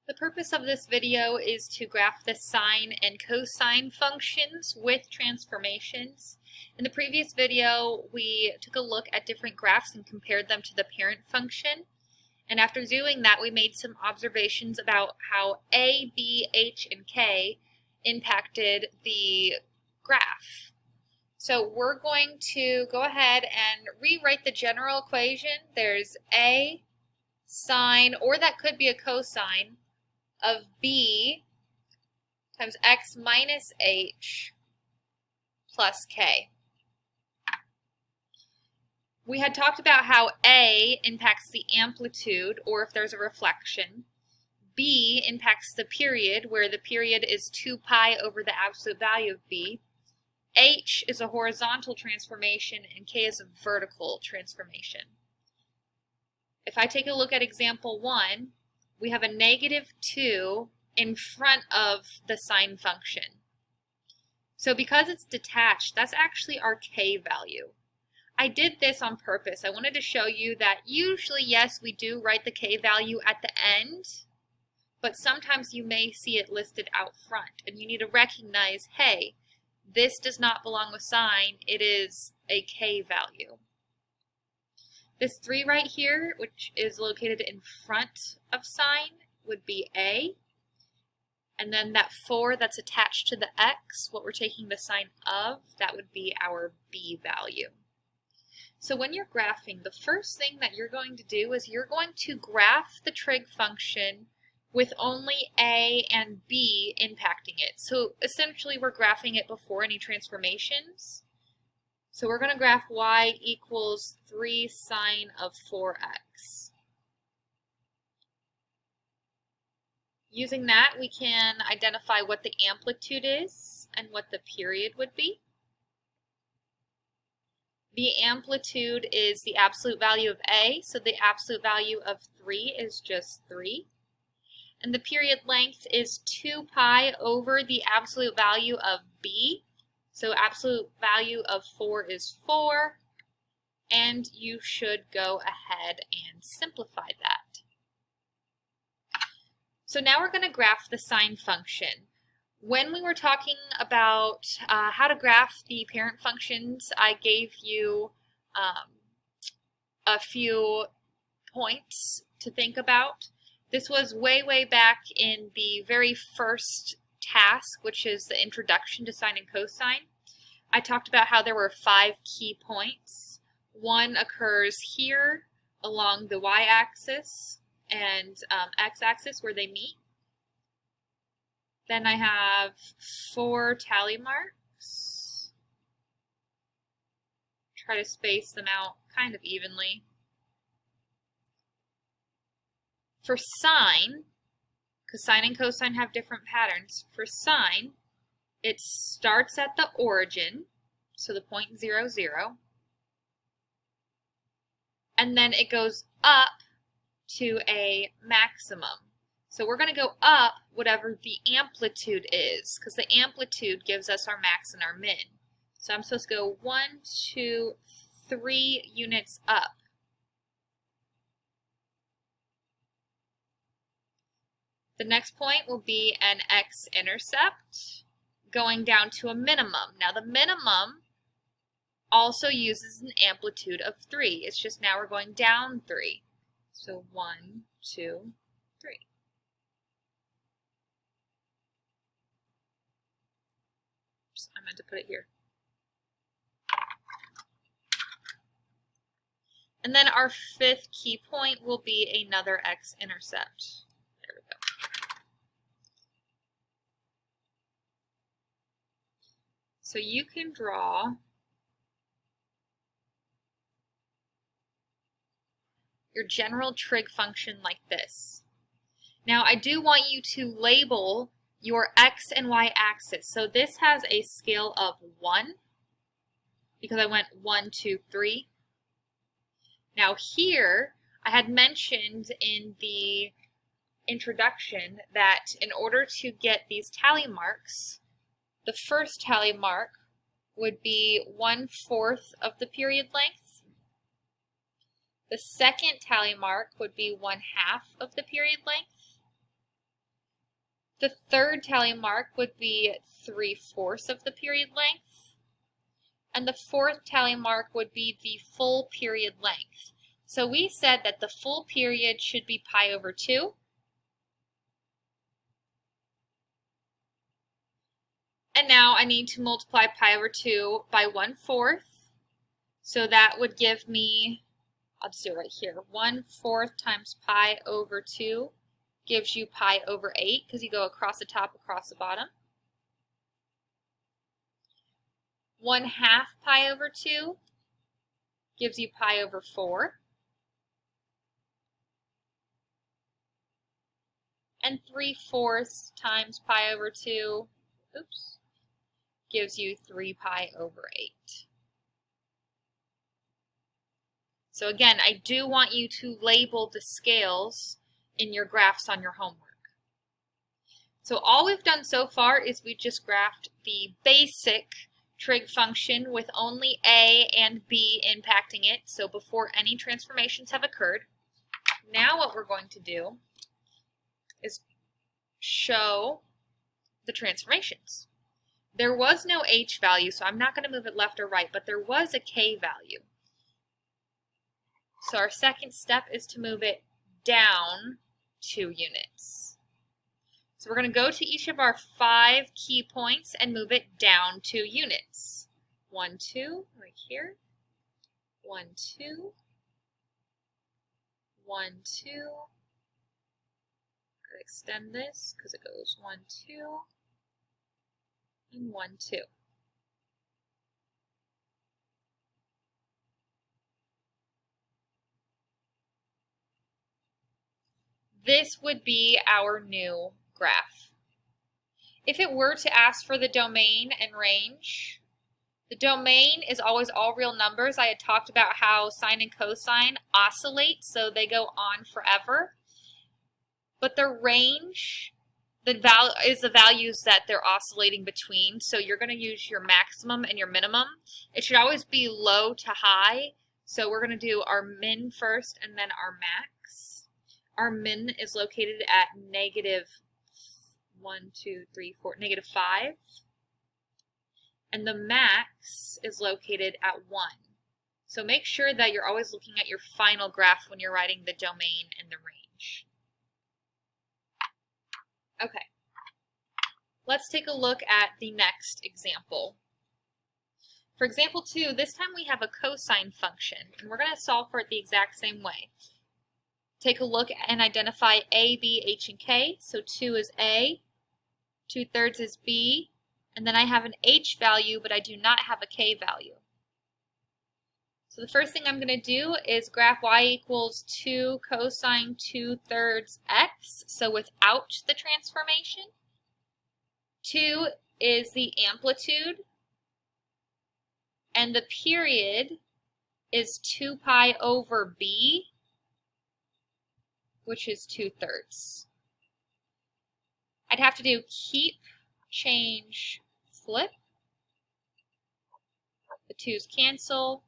The purpose of this video is to graph the sine and cosine functions with transformations. In the previous video, we took a look at different graphs and compared them to the parent function. And after doing that, we made some observations about how A, B, H, and K impacted the graph. So we're going to go ahead and rewrite the general equation. There's A sine, or that could be a cosine, of b times x minus h plus k. We had talked about how a impacts the amplitude, or if there's a reflection. B impacts the period, where the period is 2 pi over the absolute value of b. H is a horizontal transformation, and k is a vertical transformation. If I take a look at example 1, we have a -2 in front of the sine function. So because it's detached, that's actually our k value. I did this on purpose. I wanted to show you that usually, yes, we do write the k value at the end, but sometimes you may see it listed out front, and you need to recognize, hey, this does not belong with sine, it is a k value. This 3 right here, which is located in front of sine, would be A. And then that 4 that's attached to the x, what we're taking the sign of, that would be our B value. So when you're graphing, the first thing that you're going to do is you're going to graph the trig function with only A and B impacting it. So essentially we're graphing it before any transformations. So we're going to graph y equals 3 sine of 4x. Using that, we can identify what the amplitude is and what the period would be. The amplitude is the absolute value of A, so the absolute value of 3 is just 3. And the period length is 2 pi over the absolute value of B. So absolute value of 4 is 4, and you should go ahead and simplify that. So now we're going to graph the sine function. When we were talking about how to graph the parent functions, I gave you a few points to think about. This was way back in the very first task, which is the introduction to sine and cosine. I talked about how there were 5 key points. One occurs here along the y-axis and x-axis where they meet. Then I have 4 tally marks. Try to space them out kind of evenly. For sine, because sine and cosine have different patterns, for sine, it starts at the origin, so the point 0, 0, and then it goes up to a maximum. So we're going to go up whatever the amplitude is, because the amplitude gives us our max and our min. So I'm supposed to go 1, 2, 3 units up. The next point will be an x-intercept going down to a minimum. Now the minimum also uses an amplitude of 3. It's just now we're going down 3. So 1, 2, 3. Oops, I meant to put it here. And then our 5th key point will be another x-intercept. There we go. So you can draw your general trig function like this. Now I do want you to label your x and y axis. So this has a scale of 1 because I went 1, 2, 3. Now here I had mentioned in the introduction that in order to get these tally marks, the first tally mark would be 1/4 of the period length. The second tally mark would be 1/2 of the period length. The third tally mark would be 3/4 of the period length. And the fourth tally mark would be the full period length. So we said that the full period should be pi over 2. And now I need to multiply pi over 2 by 1/4. So that would give me, I'll just do it right here, 1/4 times pi over 2 gives you pi over 8 because you go across the top, across the bottom. 1/2 pi over 2 gives you pi over 4. And 3/4 times pi over 2, gives you 3 pi over 8. So again, I do want you to label the scales in your graphs on your homework. So all we've done so far is we just graphed the basic trig function with only a and b impacting it, so before any transformations have occurred. Now what we're going to do is show the transformations. There was no h value, so I'm not going to move it left or right, but there was a k value. So our second step is to move it down 2 units. So we're going to go to each of our 5 key points and move it down 2 units. 1, 2, right here. 1, 2. 1, 2. Extend this because it goes 1, 2, and 1, 2. This would be our new graph. If it were to ask for the domain and range, the domain is always all real numbers. I had talked about how sine and cosine oscillate, so they go on forever. But the range is the values that they're oscillating between, so you're going to use your maximum and your minimum. It should always be low to high, so we're going to do our min first and then our max. Our min is located at -1, 2, 3, 4, -5. And the max is located at 1. So make sure that you're always looking at your final graph when you're writing the domain and the range. Okay, let's take a look at the next example. For example 2, this time we have a cosine function, and we're going to solve for it the exact same way. Take a look and identify a, b, h, and k. So 2 is a, 2/3 is b, and then I have an h value, but I do not have a k value. So the first thing I'm going to do is graph y equals 2 cosine 2/3 x, so without the transformation. 2 is the amplitude, and the period is 2 pi over b, which is 2/3. I'd have to do keep, change, flip. The 2's cancel,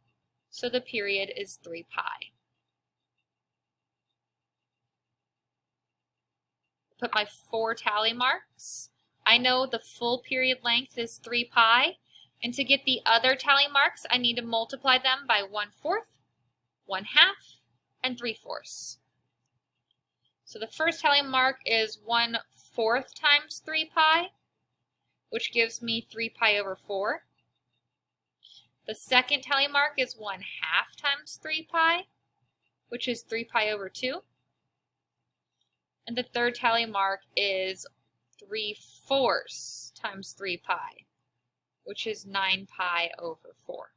so the period is 3 pi. Put my 4 tally marks. I know the full period length is 3 pi, and to get the other tally marks, I need to multiply them by 1/4, 1/2, and 3/4. So the first tally mark is 1/4 times 3 pi, which gives me 3 pi over 4. The second tally mark is 1/2 times 3 pi, which is 3 pi over 2. And the third tally mark is 3/4 times 3 pi, which is 9 pi over 4.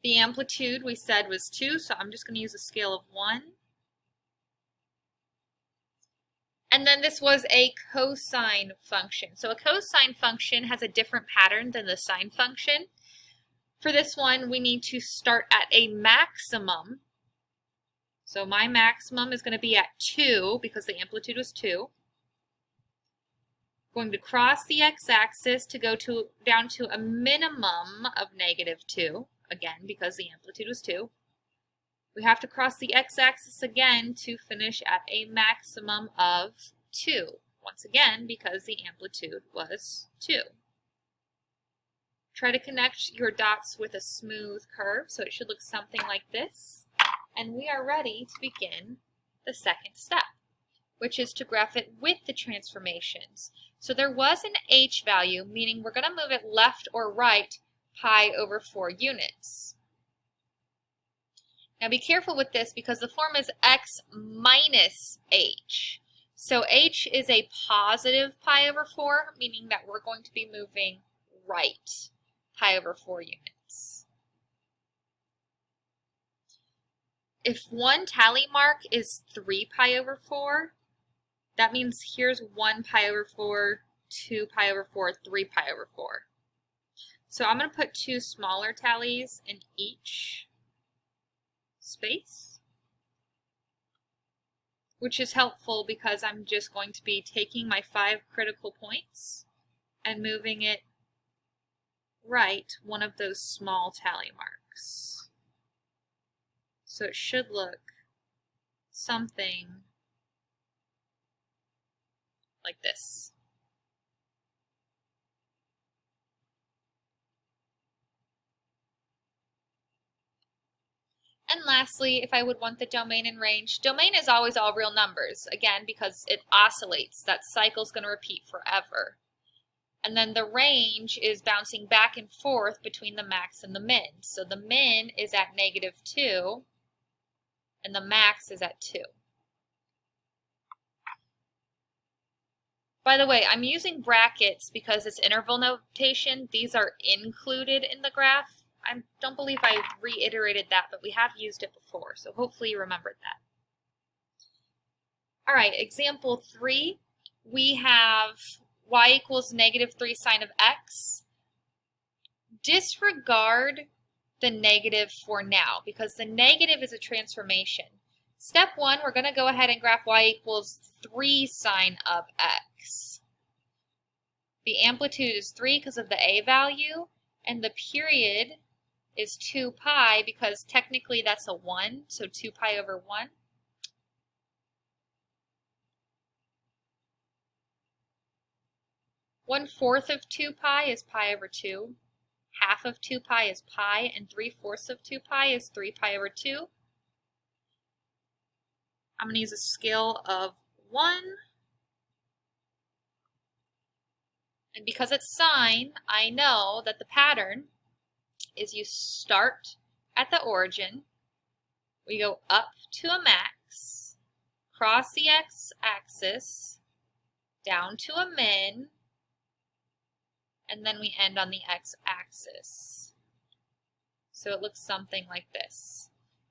The amplitude we said was 2, so I'm just going to use a scale of 1. And then this was a cosine function. So a cosine function has a different pattern than the sine function. For this one, we need to start at a maximum. So my maximum is going to be at 2 because the amplitude was 2. Going to cross the x-axis to go down to a minimum of -2, again because the amplitude was 2. We have to cross the x-axis again to finish at a maximum of 2. Once again, because the amplitude was 2. Try to connect your dots with a smooth curve, so it should look something like this. And we are ready to begin the second step, which is to graph it with the transformations. So there was an h value, meaning we're going to move it left or right pi over 4 units. Now be careful with this because the form is x minus h. So h is a positive pi over 4, meaning that we're going to be moving right pi over 4 units. If one tally mark is 3 pi over 4, that means here's 1 pi over 4, 2 pi over 4, 3 pi over 4. So I'm going to put 2 smaller tallies in each space, which is helpful because I'm just going to be taking my 5 critical points and moving it right one of those small tally marks. So it should look something like this. And lastly, if I would want the domain and range, domain is always all real numbers, again, because it oscillates. That cycle's going to repeat forever. And then the range is bouncing back and forth between the max and the min. So the min is at -2, and the max is at 2. By the way, I'm using brackets because it's interval notation. These are included in the graph. I don't believe I reiterated that, but we have used it before, so hopefully you remembered that. All right, example 3, we have y equals -3 sine of x. Disregard the negative for now, because the negative is a transformation. Step 1, we're going to go ahead and graph y equals 3 sine of x. The amplitude is 3 because of the a value, and the period is 2 pi because technically that's a 1, so 2 pi over 1. One-fourth of 2 pi is pi over 2. Half of 2 pi is pi, and 3/4 of 2 pi is 3 pi over 2. I'm going to use a scale of 1. And because it's sine, I know that the pattern is you start at the origin, we go up to a max, cross the x-axis, down to a min, and then we end on the x-axis. So it looks something like this.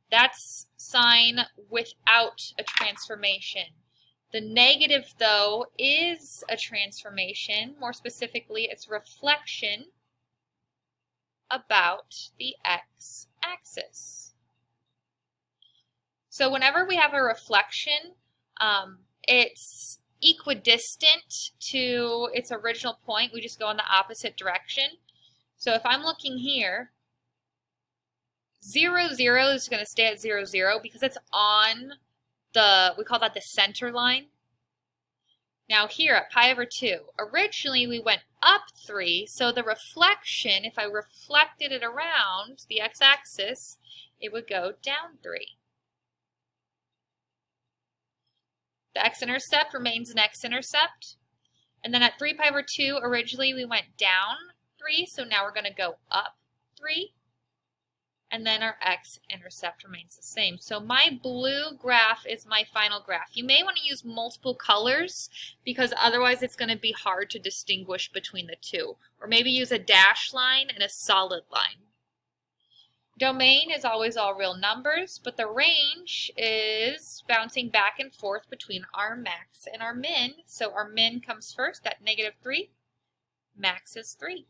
That's sine without a transformation. The negative, though, is a transformation. More specifically, it's reflection about the x-axis. So whenever we have a reflection, it's equidistant to its original point. We just go in the opposite direction. So if I'm looking here, 0, 0 is going to stay at 0, 0 because it's on the, we call that the center line. Now here at pi over 2, originally we went up 3, so the reflection, if I reflected it around the x-axis, it would go down 3. The x-intercept remains an x-intercept. And then at 3 pi over 2, originally we went down 3, so now we're going to go up 3. And then our x-intercept remains the same. So my blue graph is my final graph. You may want to use multiple colors because otherwise it's going to be hard to distinguish between the two. Or maybe use a dashed line and a solid line. Domain is always all real numbers, but the range is bouncing back and forth between our max and our min. So our min comes first at -3, max is 3.